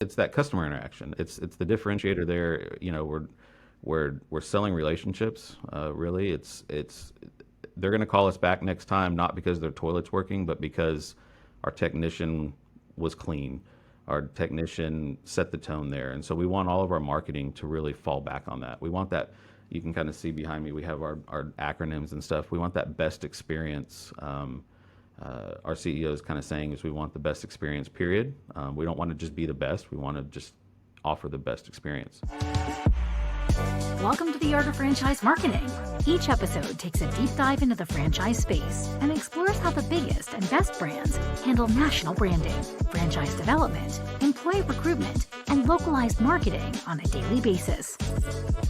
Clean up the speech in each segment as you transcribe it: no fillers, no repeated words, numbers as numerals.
It's that customer interaction. It's the differentiator there. We're selling relationships. Really, it's they're going to call us back next time not because their toilet's working, but because our technician was clean. Our technician set the tone there, and so we want all of our marketing to really fall back on that. We want that. You can kind of see behind me. We have our acronyms and stuff. We want that best experience. Our CEO is kind of saying is we want the best experience, period. We don't want to just be the best. We want to just offer the best experience. Welcome to the Art of Franchise Marketing. Each episode takes a deep dive into the franchise space and explores how the biggest and best brands handle national branding, franchise development, employee recruitment, and localized marketing on a daily basis.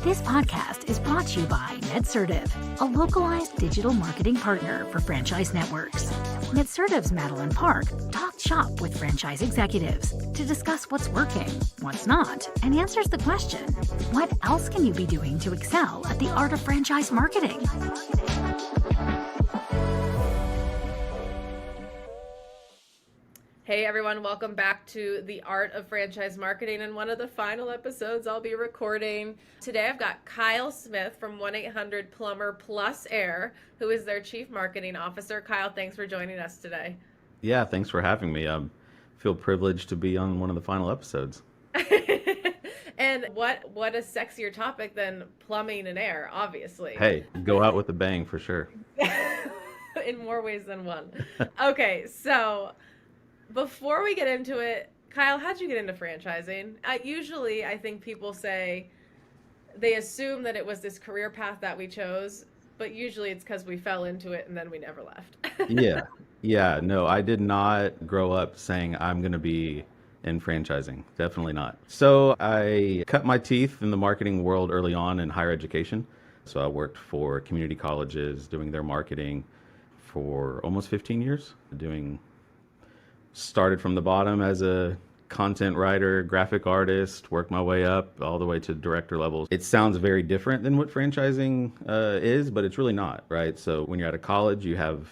This podcast is brought to you by Nedsertive, a localized digital marketing partner for franchise networks. Nedsertive's Madeline Park talks shop with franchise executives to discuss what's working, what's not, and answers the question, what else can you be doing to excel at the art of franchise marketing? Hey everyone, welcome back to the Art of Franchise Marketing and one of the final episodes I'll be recording. Today I've got Kyle Smith from 1-800-Plumber Plus Air, who is their Chief Marketing Officer. Kyle, thanks for joining us today. Yeah, thanks for having me. I feel privileged to be on one of the final episodes. And what a sexier topic than plumbing and air, obviously. Hey, go out with a bang for sure. In more ways than one. Okay, so before we get into it, Kyle, how'd you get into franchising? Usually, I think people say they assume that it was this career path that we chose, but usually it's because we fell into it and then we never left. Yeah, no, I did not grow up saying I'm going to be in franchising. Definitely not. So I cut my teeth in the marketing world early on in higher education. So I worked for community colleges doing their marketing for almost 15 years, started from the bottom as a content writer, graphic artist, worked my way up all the way to director levels. It sounds very different than what franchising is, but it's really not, right? So when you're at a college, you have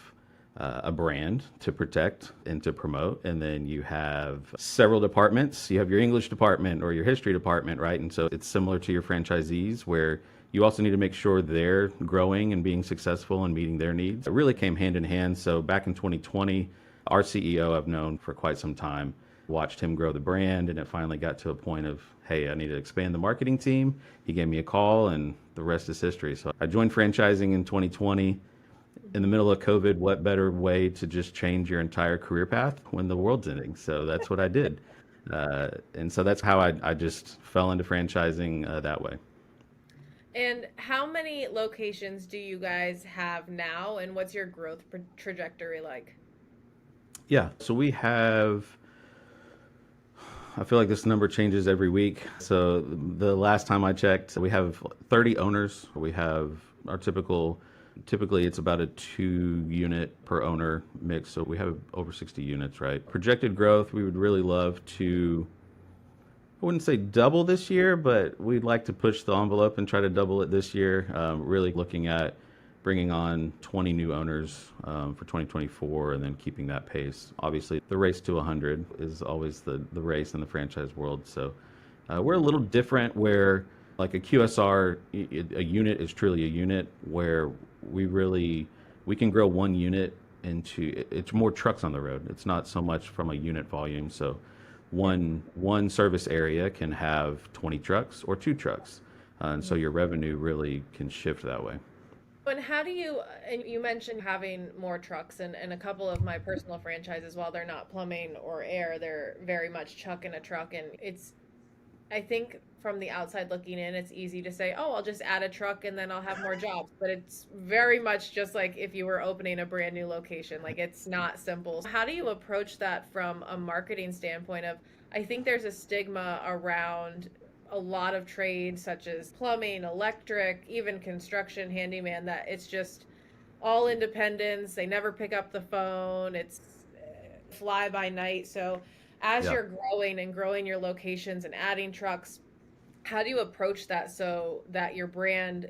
a brand to protect and to promote, and then you have several departments. You have your English department or your history department, right? And so it's similar to your franchisees where you also need to make sure they're growing and being successful and meeting their needs. It really came hand in hand. So back in 2020, our CEO I've known for quite some time, watched him grow the brand, and it finally got to a point of, hey, I need to expand the marketing team. He gave me a call, and the rest is history. So I joined franchising in 2020. In the middle of COVID, what better way to just change your entire career path when the world's ending? So that's what I did. And so that's how I just fell into franchising that way. And how many locations do you guys have now, and what's your growth trajectory like? Yeah, so we have, I feel like this number changes every week. So the last time I checked, we have 30 owners. We have our typically it's about a 2-unit per owner mix. So we have over 60 units, right? Projected growth, we would really love to, I wouldn't say double this year, but we'd like to push the envelope and try to double it this year. Really looking at bringing on 20 new owners for 2024 and then keeping that pace. Obviously, the race to 100 is always the race in the franchise world. So we're a little different where like a QSR, a unit is truly a unit where we can grow one unit into, it's more trucks on the road. It's not so much from a unit volume. So one service area can have 20 trucks or 2 trucks. And so your revenue really can shift that way. And you mentioned having more trucks, and a couple of my personal franchises, while they're not plumbing or air, they're very much chuck in a truck. And I think from the outside looking in, it's easy to say, oh, I'll just add a truck and then I'll have more jobs. But it's very much just like if you were opening a brand new location, like it's not simple. How do you approach that from a marketing standpoint I think there's a stigma around a lot of trades such as plumbing, electric, even construction, handyman, that it's just all independents. They never pick up the phone. It's fly by night. So as you're growing and growing your locations and adding trucks, how do you approach that so that your brand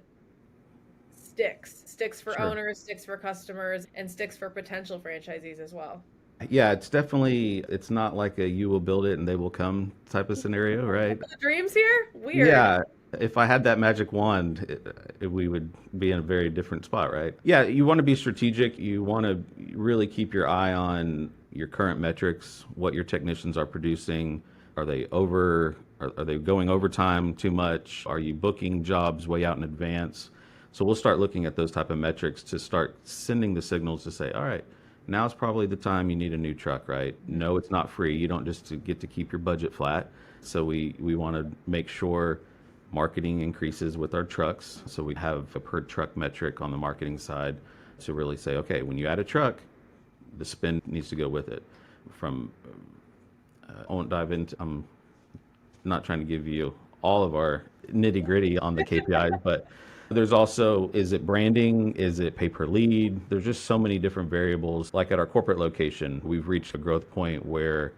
sticks for Sure. owners, sticks for customers, and sticks for potential franchisees as well? Yeah, it's definitely, it's not like a you will build it and they will come type of scenario, right? The dreams here? Weird. Yeah, if I had that magic wand, we would be in a very different spot, right? Yeah, you want to be strategic. You want to really keep your eye on your current metrics, what your technicians are producing. Are they over? Are they going overtime too much? Are you booking jobs way out in advance? So we'll start looking at those type of metrics to start sending the signals to say, all right, now's probably the time you need a new truck, right? No, it's not free. You don't just get to keep your budget flat. So we want to make sure marketing increases with our trucks. So we have a per truck metric on the marketing side to really say, okay, when you add a truck, the spend needs to go with it. From I won't dive into. I'm not trying to give you all of our nitty gritty on the KPIs, but there's also, is it branding? Is it pay per lead? There's just so many different variables. Like at our corporate location, we've reached a growth point where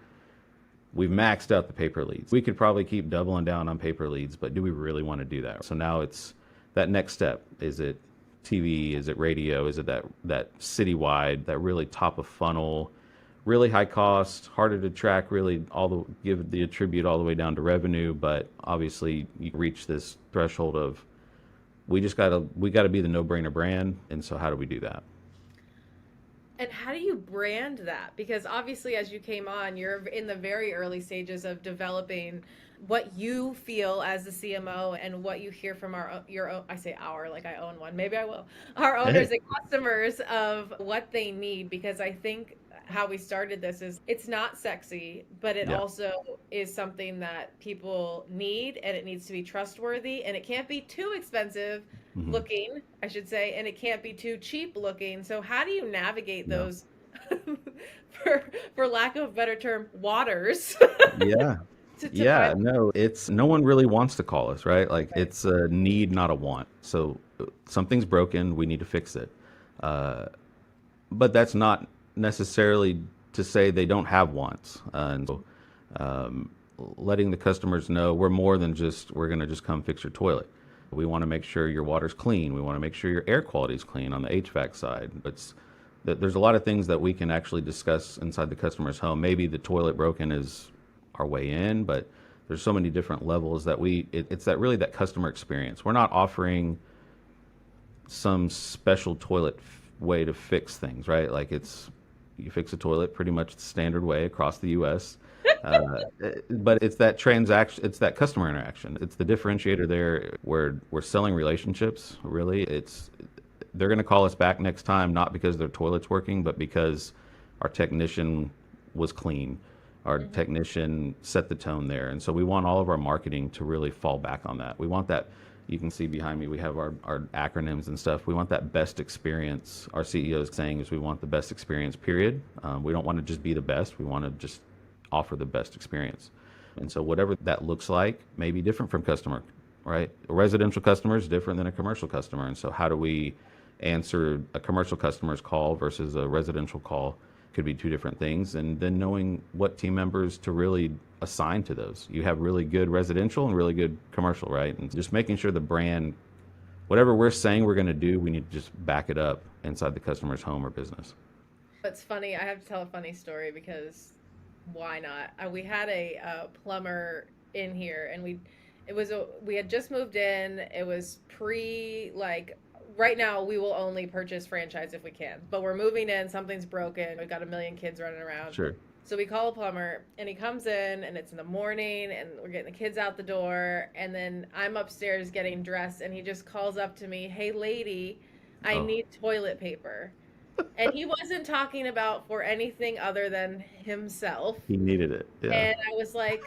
we've maxed out the paper leads. We could probably keep doubling down on paper leads, but do we really want to do that? So now it's that next step. Is it TV? Is it radio? Is it that citywide, that really top of funnel, really high cost, harder to track, really give the attribute all the way down to revenue, but obviously you reach this threshold of we gotta be the no-brainer brand, and so how do we do that? And how do you brand that? Because obviously, as you came on, you're in the very early stages of developing what you feel as the CMO and what you hear from I say our, like I own one, maybe I will, our owners Hey. and customers of what they need. Because I think how we started this is it's not sexy, but it Yeah. also is something that people need, and it needs to be trustworthy, and it can't be too expensive Hmm. looking, I should say, and it can't be too cheap looking. So how do you navigate Yeah. those, for lack of a better term, waters Yeah. to Yeah, find? no, it's no one really wants to call us, right? Like Right. it's a need, not a want. So something's broken, we need to fix it. Uh, but that's not necessarily to say they don't have wants. And so um, letting the customers know we're more than just, we're going to just come fix your toilet. We want to make sure your water's clean. We want to make sure your air quality is clean on the HVAC side. There's a lot of things that we can actually discuss inside the customer's home. Maybe the toilet broken is our way in, but there's so many different levels that it's that really that customer experience. We're not offering some special way to fix things, right? Like you fix a toilet pretty much the standard way across the U.S. But it's that transaction, it's that customer interaction. It's the differentiator there where we're selling relationships. Really, they're going to call us back next time not because their toilet's working, but because our technician was clean. Our Mhm. technician set the tone there, and so we want all of our marketing to really fall back on that. We want that. You can see behind me, we have our acronyms and stuff. We want that best experience. Our CEO is saying is we want the best experience, period. We don't want to just be the best. We want to just offer the best experience. And so whatever that looks like may be different from customer, right? A residential customer is different than a commercial customer. And so how do we answer a commercial customer's call versus a residential call? Could be two different things. And then knowing what team members to really assign to those. You have really good residential and really good commercial, right? And just making sure the brand, whatever we're saying we're going to do, we need to just back it up inside the customer's home or business. It's funny. I have to tell a funny story because why not? We had a plumber in here, and we had just moved in. It was pre like right now we will only purchase franchise if we can, but we're moving in. Something's broken. We've got a million kids running around. Sure. So we call a plumber, and he comes in, and it's in the morning, and we're getting the kids out the door, and then I'm upstairs getting dressed, and he just calls up to me, "Hey lady, I Oh, need toilet paper." And he wasn't talking about for anything other than himself. he needed it. Yeah. And I was like,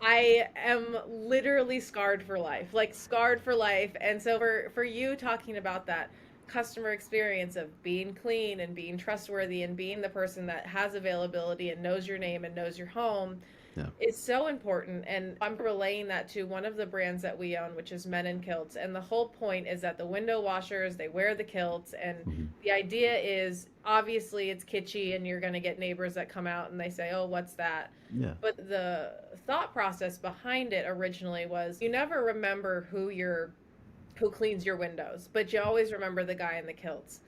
I am literally scarred for life, like scarred for life. And so for you talking about that customer experience of being clean and being trustworthy and being the person that has availability and knows your name and knows your home Yeah. is so important. And I'm relaying that to one of the brands that we own, which is Men in Kilts. And the whole point is that the window washers, they wear the kilts. And Hmm. the idea is obviously it's kitschy and you're going to get neighbors that come out and they say, "Oh, what's that?" Yeah. But the thought process behind it originally was you never remember who cleans your windows, but you always remember the guy in the kilts.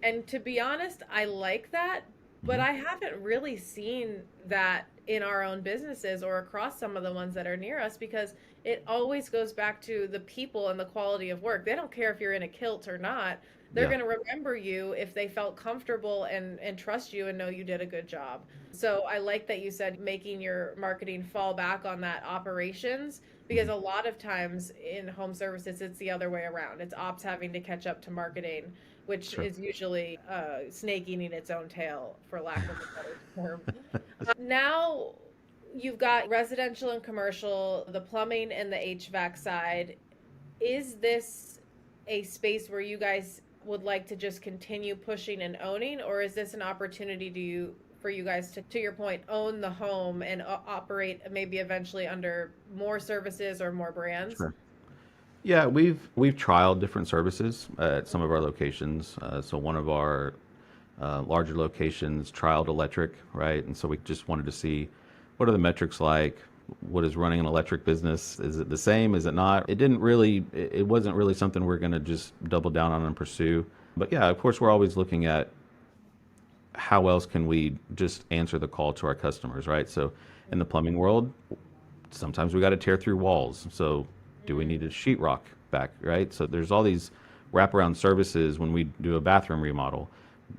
And to be honest, I like that But I haven't really seen that in our own businesses or across some of the ones that are near us, because it always goes back to the people and the quality of work. They don't care if you're in a kilt or not. They're Yeah, going to remember you if they felt comfortable and trust you and know you did a good job. So I like that you said making your marketing fall back on that operations, because a lot of times in home services, it's the other way around. It's ops having to catch up to marketing, which sure. is usually snake eating its own tail, for lack of a better term. Now you've got residential and commercial, the plumbing and the HVAC side. Is this a space where you guys would like to just continue pushing and owning, or is this an opportunity for you guys to your point, own the home and operate maybe eventually under more services or more brands? Sure. Yeah, we've trialed different services at some of our locations. So one of our larger locations trialed electric, right? And so we just wanted to see what are the metrics like. What is running an electric business? Is it the same? Is it not? It didn't really. It wasn't really something we're going to just double down on and pursue. But yeah, of course, we're always looking at how else can we just answer the call to our customers, right? So in the plumbing world, sometimes we got to tear through walls. So do we need a sheetrock back, right? So there's all these wraparound services when we do a bathroom remodel.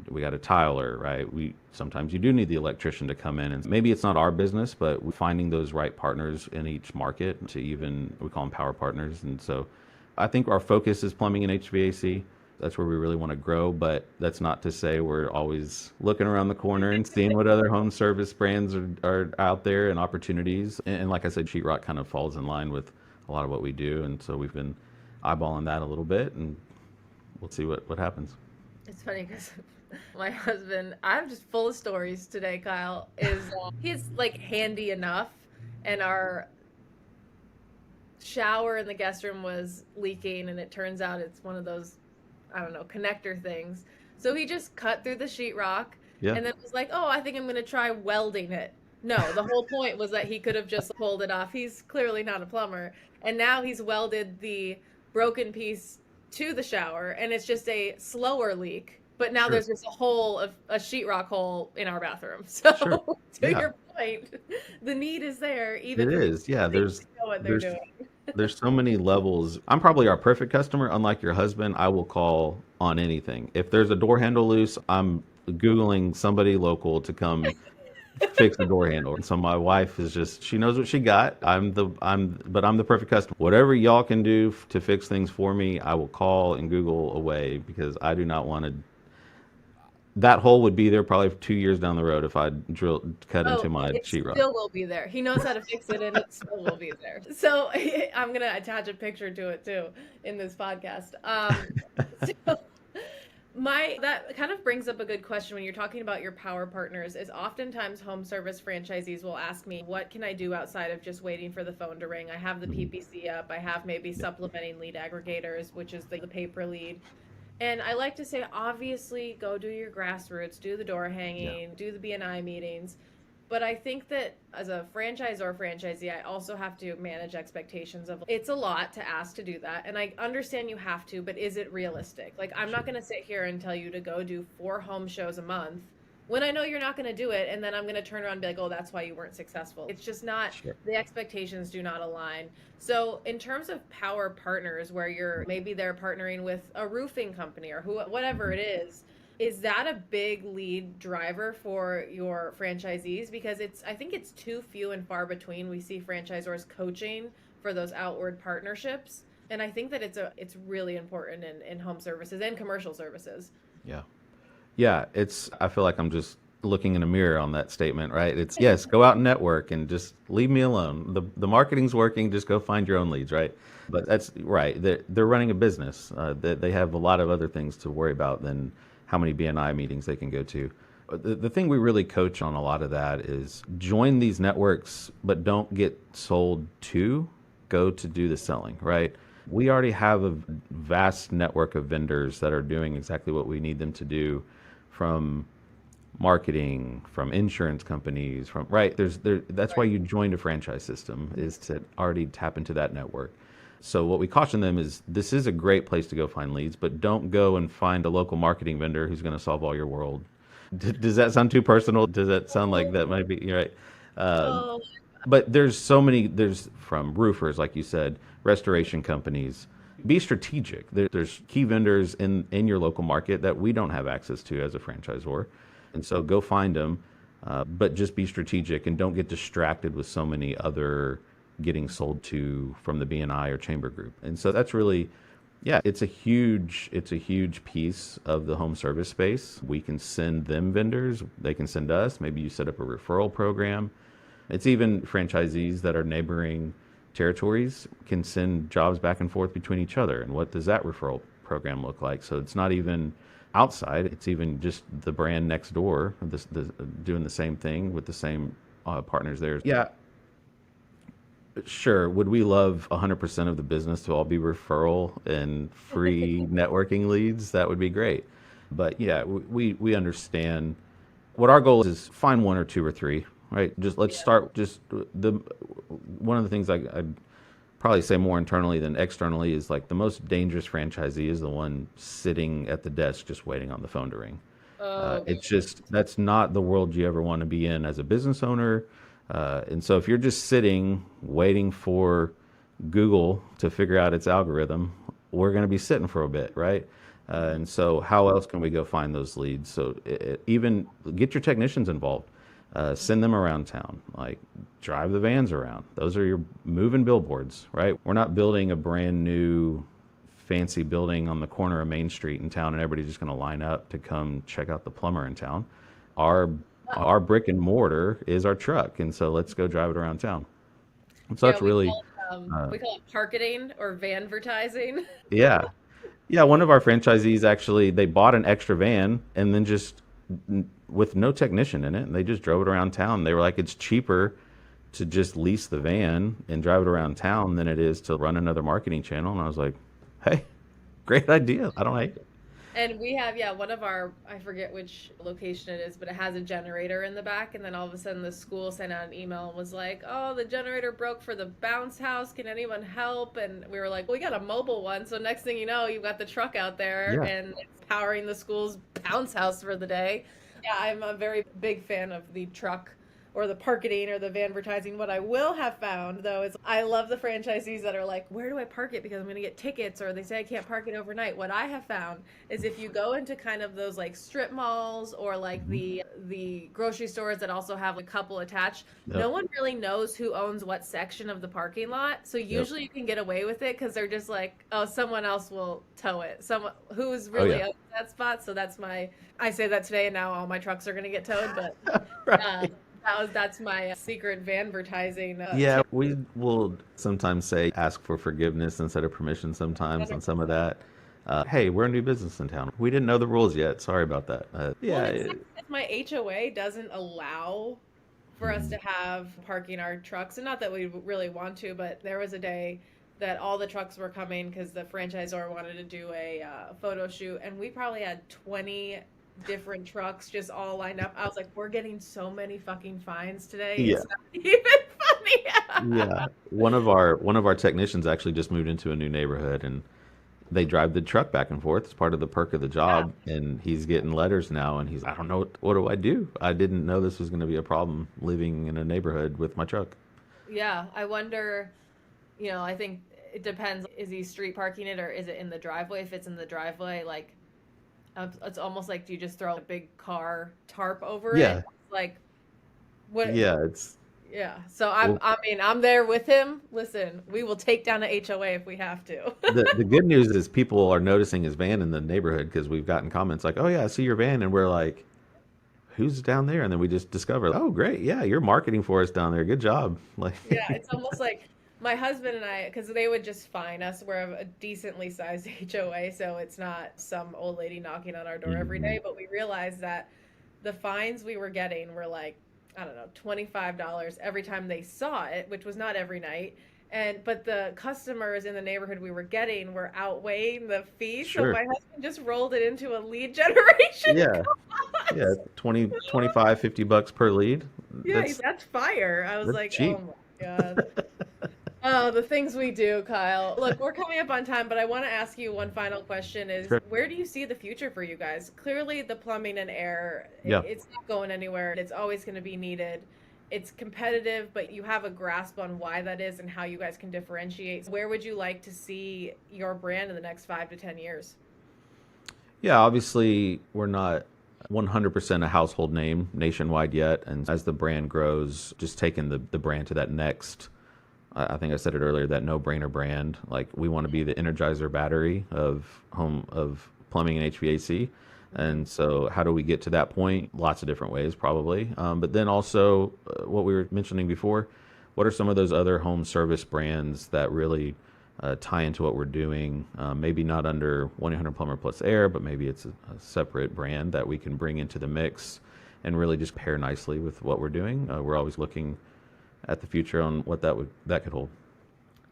We got a tiler, right? We sometimes you do need the electrician to come in, and maybe it's not our business, but we're finding those right partners in each market to even we call them power partners. And so I think our focus is plumbing and HVAC. That's where we really want to grow, but that's not to say we're always looking around the corner and seeing what other home service brands are out there and opportunities. And like I said, sheetrock kind of falls in line with a lot of what we do. And so we've been eyeballing that a little bit, and we'll see what happens. It's funny because my husband, I'm just full of stories today, Kyle, is he's like handy enough, and our shower in the guest room was leaking, and it turns out it's one of those, I don't know, connector things. So he just cut through the sheetrock Yeah, and then was like, "Oh, I think I'm going to try welding it." No, the whole point was that he could have just pulled it off. He's clearly not a plumber. And now he's welded the broken piece to the shower, and it's just a slower leak. But now sure, there's just a hole of a sheetrock hole in our bathroom. So sure. to Yeah, your point, the need is there it even for people is. Yeah, who think they know what they're there's doing. there's so many levels. I'm probably our perfect customer. Unlike your husband, I will call on anything. If there's a door handle loose, I'm Googling somebody local to come fix the door handle. And so my wife is just she knows what she got. I'm the perfect customer. Whatever y'all can do to fix things for me, I will call and Google away because I do not want to. That hole would be there probably 2 years down the road if I cut Oh, into my it sheetrock. still will be there. He knows how to fix it, and it still will be there. So I'm gonna attach a picture to it too in this podcast. So my that kind of brings up a good question when you're talking about your power partners. Is oftentimes home service franchisees will ask me, "What can I do outside of just waiting for the phone to ring? I have the Mhm. PPC up. I have maybe supplementing lead aggregators, which is the pay per lead." And I like to say, obviously, go do your grassroots, do the door Yeah, hanging, do the BNI meetings. But I think that as a franchisor or franchisee, I also have to manage expectations of it's a lot to ask to do that. And I understand you have to, but is it realistic? Like, I'm not sure. going to sit here and tell you to go do 4 home shows a month when I know you're not going to do it. And then I'm going to turn around and be like, oh, that's why you weren't successful. It's just not, Sure. the expectations do not align. So, in terms of power partners, where you're maybe they're partnering with a roofing company or whatever Mhm. it is that a big lead driver for your franchisees? Because I think it's too few and far between we see franchisors coaching for those outward partnerships. And I think that it's really important in home services and commercial services. Yeah. Yeah, I feel like I'm just looking in a mirror on that statement, right? It's yes, go out and network and just leave me alone. The marketing's working, just go find your own leads, right? But that's right. They're running a business. They have a lot of other things to worry about than how many BNI meetings they can go to. The thing we really coach on a lot of that is join these networks, but don't get sold to, go to do the selling, right? We already have a vast network of vendors that are doing exactly what we need them to do, from marketing, from insurance companies, from right. That's why Right. you joined a franchise system, is to already tap into that network. So what we caution them is this is a great place to go find leads, but don't go and find a local marketing vendor who's going to solve all your world. Does that sound too personal? Does that sound like that might be, you're right? Um, Oh, but there's so many, there's from roofers, like you said, restoration companies. Be strategic. There's key vendors in your local market that we don't have access to as a franchisor. And so go find them, but just be strategic and don't get distracted with so many other getting sold to from the BNI or chamber group. And so that's really, yeah, it's a huge piece of the home service space. We can send them vendors, they can send us. Maybe you set up a referral program. It's even franchisees that are neighboring territories can send jobs back and forth between each other. And what does that referral program look like? So it's not even outside, it's even just the brand next door, doing the same thing with the same partners there. Yeah, sure. Would we love 100% of the business to all be referral and free networking leads? That would be great. But yeah, we understand what our goal is find one or two or three, right? Just let's yeah. start just the one of the things I'd probably say more internally than externally is like the most dangerous franchisee is the one sitting at the desk just waiting on the phone to ring. Oh, It's just that's not the world you ever want to be in as a business owner. And so if you're just sitting waiting for Google to figure out its algorithm, we're going to be sitting for a bit, right? And so how else can we go find those leads? So even get your technicians involved. Send them around town, like drive the vans around. Those are your moving billboards, right? We're not building a brand new fancy building on the corner of Main Street in town and everybody's just going to line up to come check out the plumber in town. Our our brick and mortar is our truck, and so let's go drive it around town. And so yeah, that's really, uh, we call it parketing or vanvertising. yeah, yeah. One of our franchisees actually they bought an extra van and then just with no technician in it, and they just drove it around town. They were like, it's cheaper to just lease the van and drive it around town than it is to run another marketing channel. And I was like, hey, great idea. I don't hate it. And we have, yeah, one of our, I forget which location it is, but it has a generator in the back. And then all of a sudden the school sent out an email and was like, oh, the generator broke for the bounce house. Can anyone help? And we were like, well, we got a mobile one. So next thing you know, you've got the truck out there Yeah. and it's powering the school's bounce house for the day. Yeah, I'm a very big fan of the truck or the parketing or the vanvertising. What I will have found though is I love the franchisees that are like, where do I park it? Because I'm going to get tickets, or they say I can't park it overnight. What I have found is if you go into kind of those like strip malls or like the grocery stores that also have a couple attached, no Yep. one really knows who owns what section of the parking lot. So Yep. usually you can get away with it because they're just like, oh, someone else will tow it. Someone who's Oh really yeah. owns that spot. So that's my, I say that today and now all my trucks are going to get towed, but uh, Right. that's my secret vanvertising Yeah, tip. we will sometimes say ask for forgiveness instead of permission sometimes on some of that. Hey, we're a new business in town. We didn't know the rules yet. Sorry about that. Well, Yeah. and it sucks that my HOA doesn't allow for us to Mhm. have parking our trucks, and not that we really want to, but there was a day that all the trucks were coming because the franchisor wanted to do a photo shoot, and we probably had 20 different trucks just all lined up. I was like, we're getting so many fucking fines today. Yeah. It's not even funny. Yeah. One of our technicians actually just moved into a new neighborhood and they drive the truck back and forth. It's part of the perk of the Yeah. job. And he's getting letters now and he's, I don't know, what do I do? I didn't know this was going to be a problem living in a neighborhood with my truck. Yeah, I wonder, I think it depends. Is he street parking it or is it in the driveway? If it's in the driveway, like, it's almost like do you just throw a big car tarp over it? Yeah. Like, what? Yeah. It's, Yeah. So well, I mean, I'm there with him. Listen, we will take down a HOA if we have to. the good news is people are noticing his van in the neighborhood because we've gotten comments like, "Oh yeah, I see your van," and we're like, "Who's down there?" And then we just discover, "Oh great, yeah, you're marketing for us down there. Good job!" Like, Yeah, it's almost like my husband and I, because they would just fine us. We're a decently sized HOA, so it's not some old lady knocking on our door every mhm. day. But we realized that the fines we were getting were like, I don't know, $25 every time they saw it, which was not every night. But the customers in the neighborhood we were getting were outweighing the fee, so Sure, my husband just rolled it into a lead generation yeah, yeah, cost. 20, 25, $50 per lead. Yeah, That's that's fire. I was that's like, oh cheap. my God. Oh, the things we do, Kyle. Look, we're coming up on time, but I want to ask you one final question is Sure. where do you see the future for you guys? Clearly, the plumbing and air, Yeah. it's not going anywhere. It's always going to be needed. It's competitive, but you have a grasp on why that is and how you guys can differentiate. Where would you like to see your brand in the next 5 to 10 years? Yeah, obviously we're not 100% a household name nationwide yet. And as the brand grows, just taking the brand to that next, I think I said it earlier, that no-brainer brand. Like we want to be the Energizer battery of plumbing and HVAC. And so how do we get to that point? Lots of different ways, probably. But then also what we were mentioning before, what are some of those other home service brands that really tie into what we're doing? Maybe not under 1-800-Plumber Plus Air, but maybe it's a separate brand that we can bring into the mix and really just pair nicely with what we're doing. We're always looking at the future on what that could hold.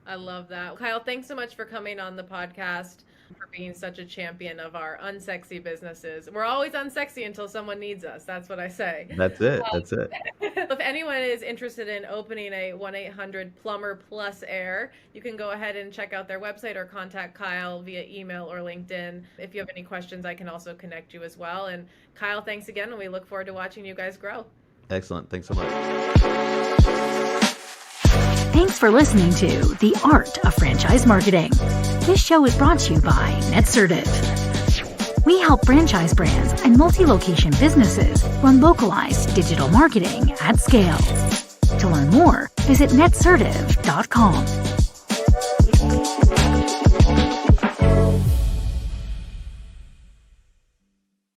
I love that. Kyle, thanks so much for coming on the podcast, for being such a champion of our unsexy businesses. We're always unsexy until someone needs us. That's what I say. That's it. That's it. If anyone is interested in opening a 1-800-Plumber Plus Air, you can go ahead and check out their website or contact Kyle via email or LinkedIn. If you have any questions, I can also connect you as well. And Kyle, thanks again, and we look forward to watching you guys grow. Excellent. Thanks so much. Thanks for listening to The Art of Franchise Marketing. This show is brought to you by NetCertive. We help franchise brands and multi-location businesses run localized digital marketing at scale. To learn more, visit netcertive.com.